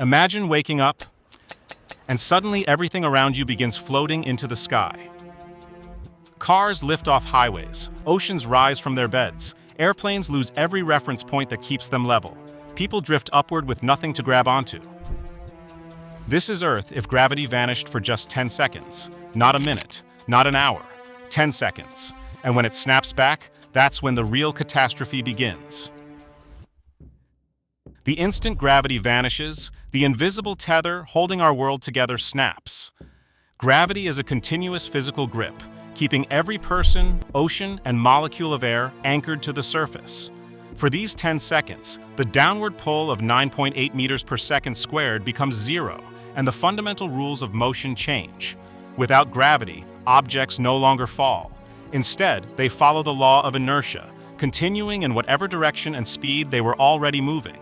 Imagine waking up and suddenly everything around you begins floating into the sky. Cars lift off highways, oceans rise from their beds, airplanes lose every reference point that keeps them level. People drift upward with nothing to grab onto. This is Earth if gravity vanished for just 10 seconds. Not a minute, not an hour, 10 seconds. And when it snaps back, that's when the real catastrophe begins. The instant gravity vanishes, the invisible tether holding our world together snaps. Gravity is a continuous physical grip, keeping every person, ocean, and molecule of air anchored to the surface. For these 10 seconds, the downward pull of 9.8 meters per second squared becomes zero, and the fundamental rules of motion change. Without gravity, objects no longer fall. Instead, they follow the law of inertia, continuing in whatever direction and speed they were already moving.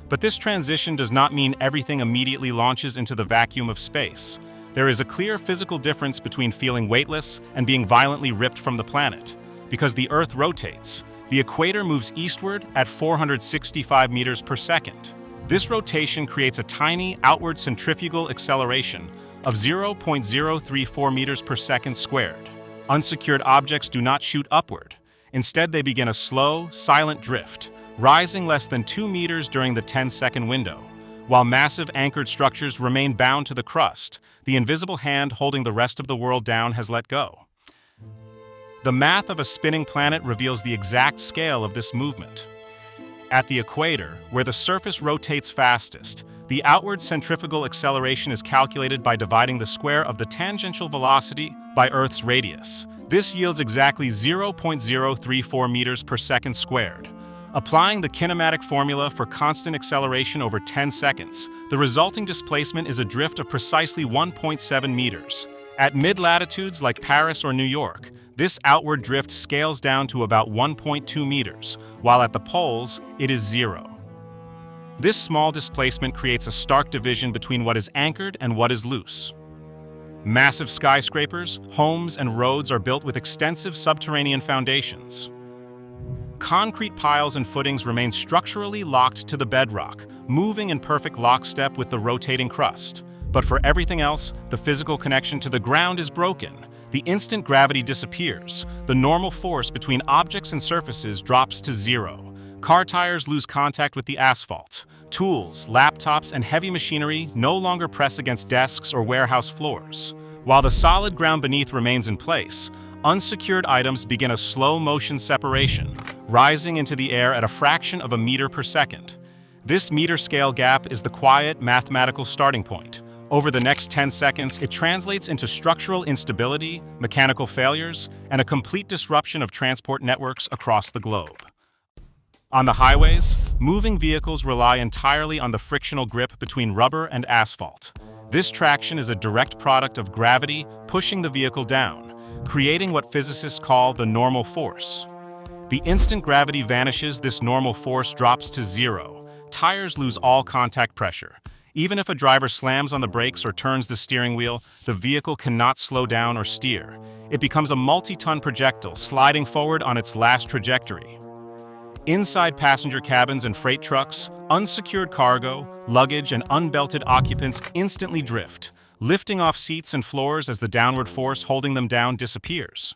But this transition does not mean everything immediately launches into the vacuum of space. There is a clear physical difference between feeling weightless and being violently ripped from the planet. Because the Earth rotates, the equator moves eastward at 465 meters per second. This rotation creates a tiny outward centrifugal acceleration of 0.034 meters per second squared. Unsecured objects do not shoot upward. Instead, they begin a slow, silent drift, rising less than 2 meters during the 10-second window. While massive anchored structures remain bound to the crust, the invisible hand holding the rest of the world down has let go. The math of a spinning planet reveals the exact scale of this movement. At the equator, where the surface rotates fastest, the outward centrifugal acceleration is calculated by dividing the square of the tangential velocity by Earth's radius. This yields exactly 0.034 meters per second squared. Applying the kinematic formula for constant acceleration over 10 seconds, the resulting displacement is a drift of precisely 1.7 meters. At mid-latitudes like Paris or New York, this outward drift scales down to about 1.2 meters, while at the poles, it is zero. This small displacement creates a stark division between what is anchored and what is loose. Massive skyscrapers, homes, and roads are built with extensive subterranean foundations. Concrete piles and footings remain structurally locked to the bedrock, moving in perfect lockstep with the rotating crust. But for everything else, the physical connection to the ground is broken. The instant gravity disappears, the normal force between objects and surfaces drops to zero. Car tires lose contact with the asphalt. Tools, laptops, and heavy machinery no longer press against desks or warehouse floors. While the solid ground beneath remains in place, unsecured items begin a slow-motion separation, rising into the air at a fraction of a meter per second. This meter-scale gap is the quiet, mathematical starting point. Over the next 10 seconds, it translates into structural instability, mechanical failures, and a complete disruption of transport networks across the globe. On the highways, moving vehicles rely entirely on the frictional grip between rubber and asphalt. This traction is a direct product of gravity pushing the vehicle down, creating what physicists call the normal force. The instant gravity vanishes, this normal force drops to zero. Tires lose all contact pressure. Even if a driver slams on the brakes or turns the steering wheel, the vehicle cannot slow down or steer. It becomes a multi-ton projectile sliding forward on its last trajectory. Inside passenger cabins and freight trucks, unsecured cargo, luggage, and unbelted occupants instantly drift, lifting off seats and floors as the downward force holding them down disappears.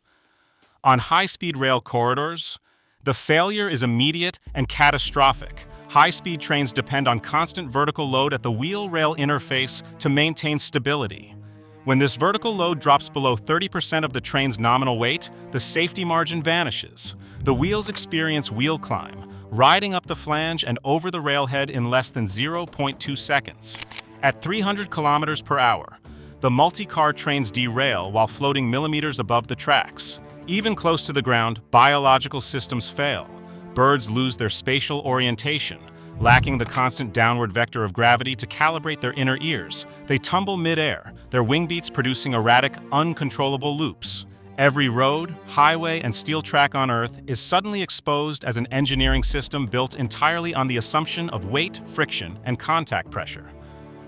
On high-speed rail corridors, the failure is immediate and catastrophic. High-speed trains depend on constant vertical load at the wheel-rail interface to maintain stability. When this vertical load drops below 30% of the train's nominal weight, the safety margin vanishes. The wheels experience wheel climb, riding up the flange and over the railhead in less than 0.2 seconds. At 300 kilometers per hour, the multi-car trains derail while floating millimeters above the tracks. Even close to the ground, biological systems fail. Birds lose their spatial orientation, lacking the constant downward vector of gravity to calibrate their inner ears. They tumble mid-air, their wing beats producing erratic, uncontrollable loops. Every road, highway, and steel track on Earth is suddenly exposed as an engineering system built entirely on the assumption of weight, friction, and contact pressure.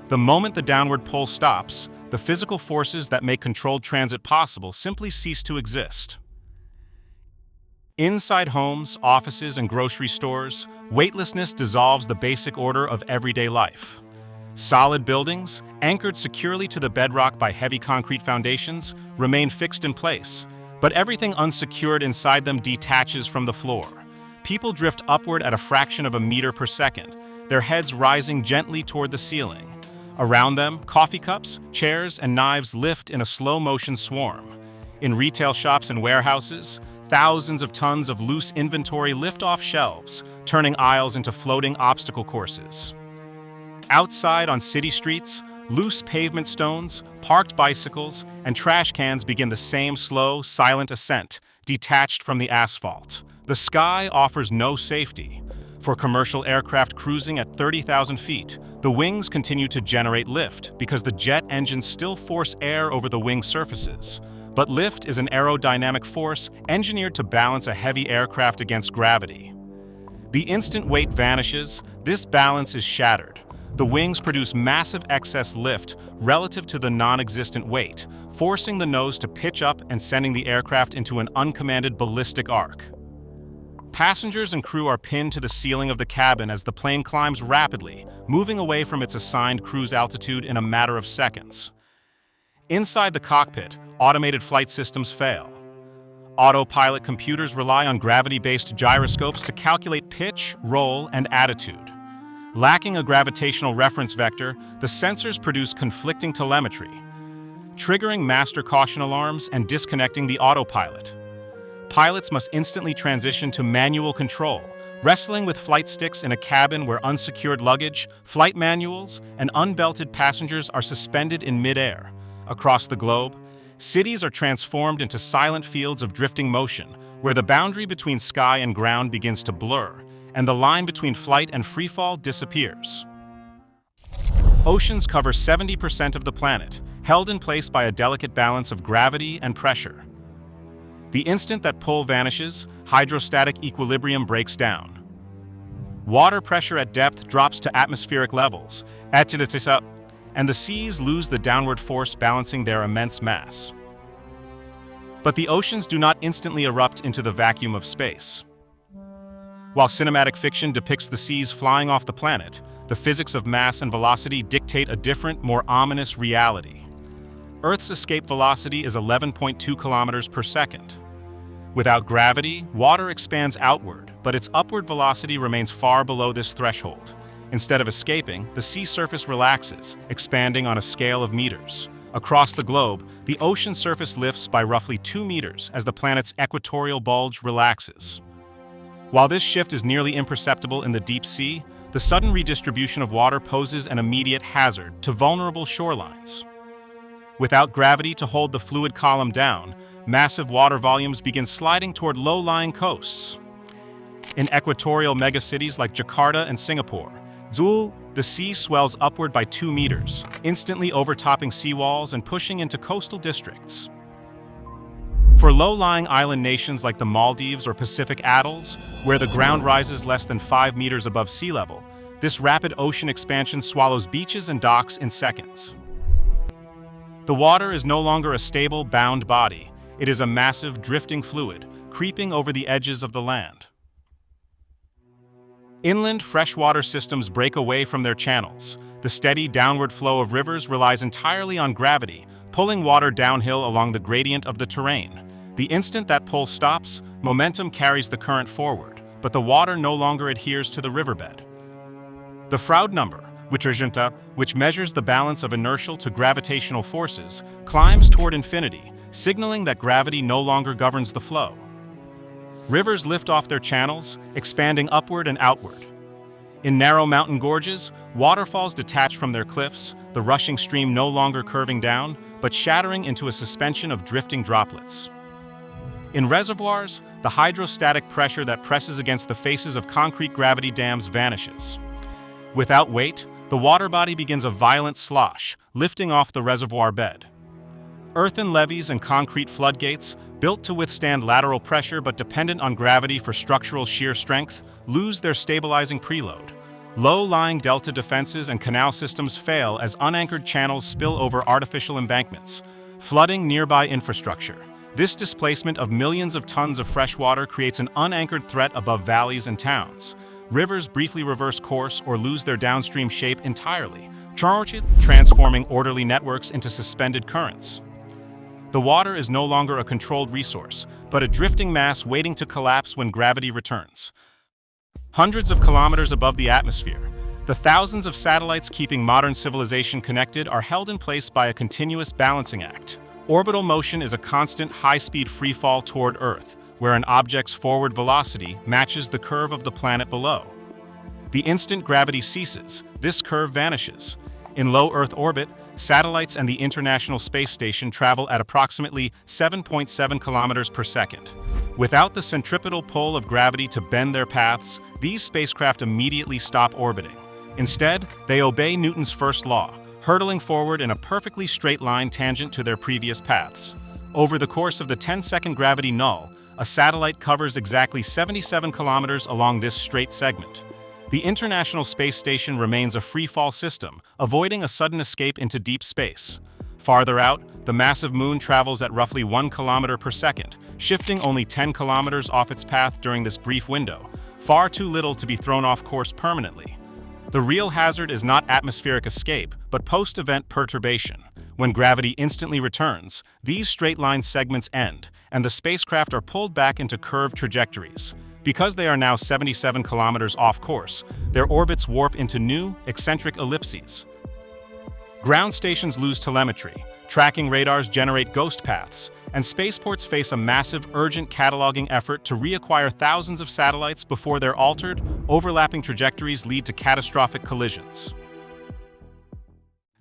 The moment the downward pull stops, the physical forces that make controlled transit possible simply cease to exist. Inside homes, offices, and grocery stores, weightlessness dissolves the basic order of everyday life. Solid buildings, anchored securely to the bedrock by heavy concrete foundations, remain fixed in place, but everything unsecured inside them detaches from the floor. People drift upward at a fraction of a meter per second, their heads rising gently toward the ceiling. Around them, coffee cups, chairs, and knives lift in a slow-motion swarm. In retail shops and warehouses, thousands of tons of loose inventory lift off shelves, turning aisles into floating obstacle courses. Outside on city streets, loose pavement stones, parked bicycles, and trash cans begin the same slow, silent ascent, detached from the asphalt. The sky offers no safety. For commercial aircraft cruising at 30,000 feet, the wings continue to generate lift because the jet engines still force air over the wing surfaces. But lift is an aerodynamic force engineered to balance a heavy aircraft against gravity. The instant weight vanishes, this balance is shattered. The wings produce massive excess lift relative to the non-existent weight, forcing the nose to pitch up and sending the aircraft into an uncommanded ballistic arc. Passengers and crew are pinned to the ceiling of the cabin as the plane climbs rapidly, moving away from its assigned cruise altitude in a matter of seconds. Inside the cockpit, automated flight systems fail. Autopilot computers rely on gravity-based gyroscopes to calculate pitch, roll, and attitude. Lacking a gravitational reference vector, the sensors produce conflicting telemetry, triggering master caution alarms and disconnecting the autopilot. Pilots must instantly transition to manual control, wrestling with flight sticks in a cabin where unsecured luggage, flight manuals, and unbelted passengers are suspended in midair. Across the globe, cities are transformed into silent fields of drifting motion, where the boundary between sky and ground begins to blur, and the line between flight and freefall disappears. Oceans cover 70% of the planet, held in place by a delicate balance of gravity and pressure. The instant that pull vanishes, hydrostatic equilibrium breaks down. Water pressure at depth drops to atmospheric levels, and the seas lose the downward force balancing their immense mass. But the oceans do not instantly erupt into the vacuum of space. While cinematic fiction depicts the seas flying off the planet, the physics of mass and velocity dictate a different, more ominous reality. Earth's escape velocity is 11.2 kilometers per second. Without gravity, water expands outward, but its upward velocity remains far below this threshold. Instead of escaping, the sea surface relaxes, expanding on a scale of meters. Across the globe, the ocean surface lifts by roughly 2 meters as the planet's equatorial bulge relaxes. While this shift is nearly imperceptible in the deep sea, the sudden redistribution of water poses an immediate hazard to vulnerable shorelines. Without gravity to hold the fluid column down, massive water volumes begin sliding toward low-lying coasts. In equatorial megacities like Jakarta and Singapore, the sea swells upward by 2 meters, instantly overtopping seawalls and pushing into coastal districts. For low-lying island nations like the Maldives or Pacific Atolls, where the ground rises less than 5 meters above sea level, this rapid ocean expansion swallows beaches and docks in seconds. The water is no longer a stable, bound body. It is a massive, drifting fluid, creeping over the edges of the land. Inland freshwater systems break away from their channels. The steady downward flow of rivers relies entirely on gravity, pulling water downhill along the gradient of the terrain. The instant that pull stops, momentum carries the current forward, but the water no longer adheres to the riverbed. The Froude number, which measures the balance of inertial to gravitational forces, climbs toward infinity, signaling that gravity no longer governs the flow. Rivers lift off their channels, expanding upward and outward. In narrow mountain gorges, waterfalls detach from their cliffs, the rushing stream no longer curving down, but shattering into a suspension of drifting droplets. In reservoirs, the hydrostatic pressure that presses against the faces of concrete gravity dams vanishes. Without weight, the water body begins a violent slosh, lifting off the reservoir bed. Earthen levees and concrete floodgates, built to withstand lateral pressure but dependent on gravity for structural shear strength, lose their stabilizing preload. Low-lying delta defenses and canal systems fail as unanchored channels spill over artificial embankments, flooding nearby infrastructure. This displacement of millions of tons of fresh water creates an unanchored threat above valleys and towns. Rivers briefly reverse course or lose their downstream shape entirely, transforming orderly networks into suspended currents. The water is no longer a controlled resource, but a drifting mass waiting to collapse when gravity returns. Hundreds of kilometers above the atmosphere, the thousands of satellites keeping modern civilization connected are held in place by a continuous balancing act. Orbital motion is a constant, high-speed freefall toward Earth, where an object's forward velocity matches the curve of the planet below. The instant gravity ceases, this curve vanishes. In low Earth orbit, satellites and the International Space Station travel at approximately 7.7 kilometers per second. Without the centripetal pull of gravity to bend their paths, these spacecraft immediately stop orbiting. Instead, they obey Newton's first law, hurtling forward in a perfectly straight line tangent to their previous paths. Over the course of the 10-second gravity null, a satellite covers exactly 77 kilometers along this straight segment. The International Space Station remains a free-fall system, avoiding a sudden escape into deep space. Farther out, the massive moon travels at roughly 1 kilometer per second, shifting only 10 kilometers off its path during this brief window, far too little to be thrown off course permanently. The real hazard is not atmospheric escape, but post-event perturbation. When gravity instantly returns, these straight-line segments end, and the spacecraft are pulled back into curved trajectories. Because they are now 77 kilometers off course, their orbits warp into new, eccentric ellipses. Ground stations lose telemetry, tracking radars generate ghost paths, and spaceports face a massive, urgent cataloging effort to reacquire thousands of satellites before their altered, overlapping trajectories lead to catastrophic collisions.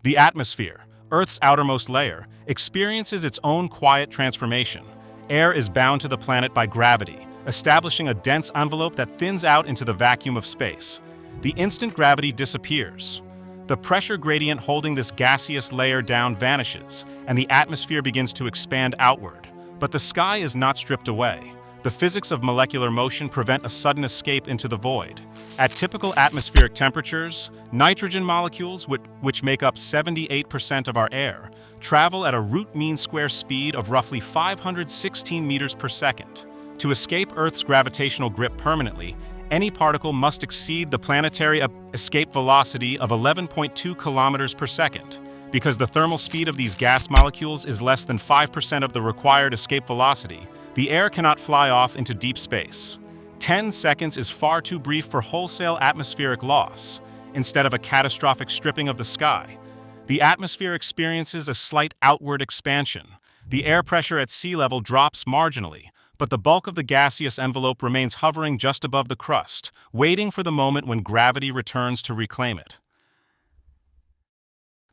The atmosphere, Earth's outermost layer, experiences its own quiet transformation. Air is bound to the planet by gravity, establishing a dense envelope that thins out into the vacuum of space. The instant gravity disappears. The pressure gradient holding this gaseous layer down vanishes, and the atmosphere begins to expand outward. But the sky is not stripped away. The physics of molecular motion prevent a sudden escape into the void. At typical atmospheric temperatures, nitrogen molecules, which make up 78% of our air, travel at a root mean square speed of roughly 516 meters per second. To escape Earth's gravitational grip permanently, any particle must exceed the planetary escape velocity of 11.2 kilometers per second. Because the thermal speed of these gas molecules is less than 5% of the required escape velocity, the air cannot fly off into deep space. 10 seconds is far too brief for wholesale atmospheric loss. Instead of a catastrophic stripping of the sky, the atmosphere experiences a slight outward expansion. The air pressure at sea level drops marginally, but the bulk of the gaseous envelope remains hovering just above the crust, waiting for the moment when gravity returns to reclaim it.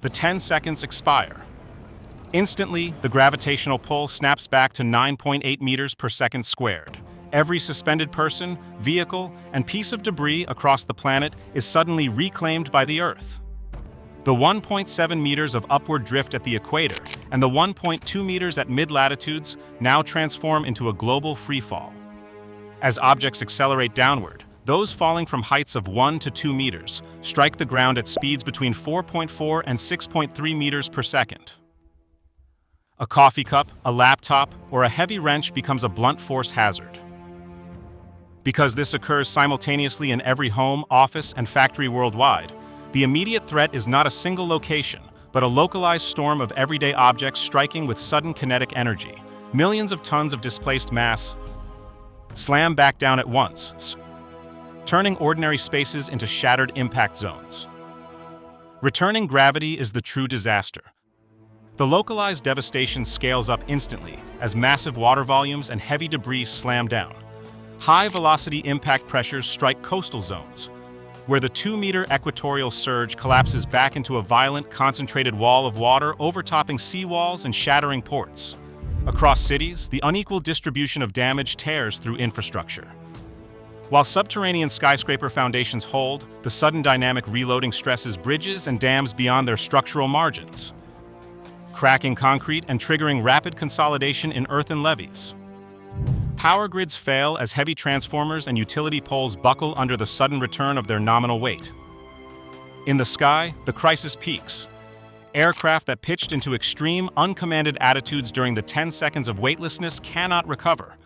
The 10 seconds expire. Instantly, the gravitational pull snaps back to 9.8 meters per second squared. Every suspended person, vehicle, and piece of debris across the planet is suddenly reclaimed by the Earth. The 1.7 meters of upward drift at the equator and the 1.2 meters at mid-latitudes now transform into a global freefall. As objects accelerate downward, those falling from heights of 1 to 2 meters strike the ground at speeds between 4.4 and 6.3 meters per second. A coffee cup, a laptop, or a heavy wrench becomes a blunt force hazard. Because this occurs simultaneously in every home, office, and factory worldwide, the immediate threat is not a single location, but a localized storm of everyday objects striking with sudden kinetic energy. Millions of tons of displaced mass slam back down at once, turning ordinary spaces into shattered impact zones. Returning gravity is the true disaster. The localized devastation scales up instantly as massive water volumes and heavy debris slam down. High-velocity impact pressures strike coastal zones, where the 2-meter equatorial surge collapses back into a violent, concentrated wall of water overtopping seawalls and shattering ports. Across cities, the unequal distribution of damage tears through infrastructure. While subterranean skyscraper foundations hold, the sudden dynamic reloading stresses bridges and dams beyond their structural margins, cracking concrete and triggering rapid consolidation in earthen levees. Power grids fail as heavy transformers and utility poles buckle under the sudden return of their nominal weight. In the sky, the crisis peaks. Aircraft that pitched into extreme, uncommanded attitudes during the 10 seconds of weightlessness cannot recover.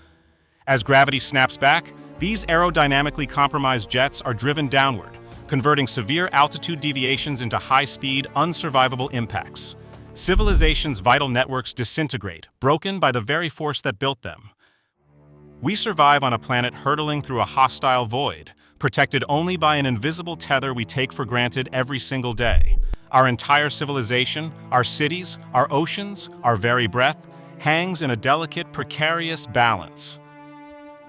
As gravity snaps back, these aerodynamically compromised jets are driven downward, converting severe altitude deviations into high-speed, unsurvivable impacts. Civilization's vital networks disintegrate, broken by the very force that built them. We survive on a planet hurtling through a hostile void, protected only by an invisible tether we take for granted every single day. Our entire civilization, our cities, our oceans, our very breath, hangs in a delicate, precarious balance.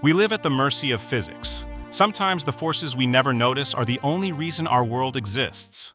We live at the mercy of physics. Sometimes the forces we never notice are the only reason our world exists.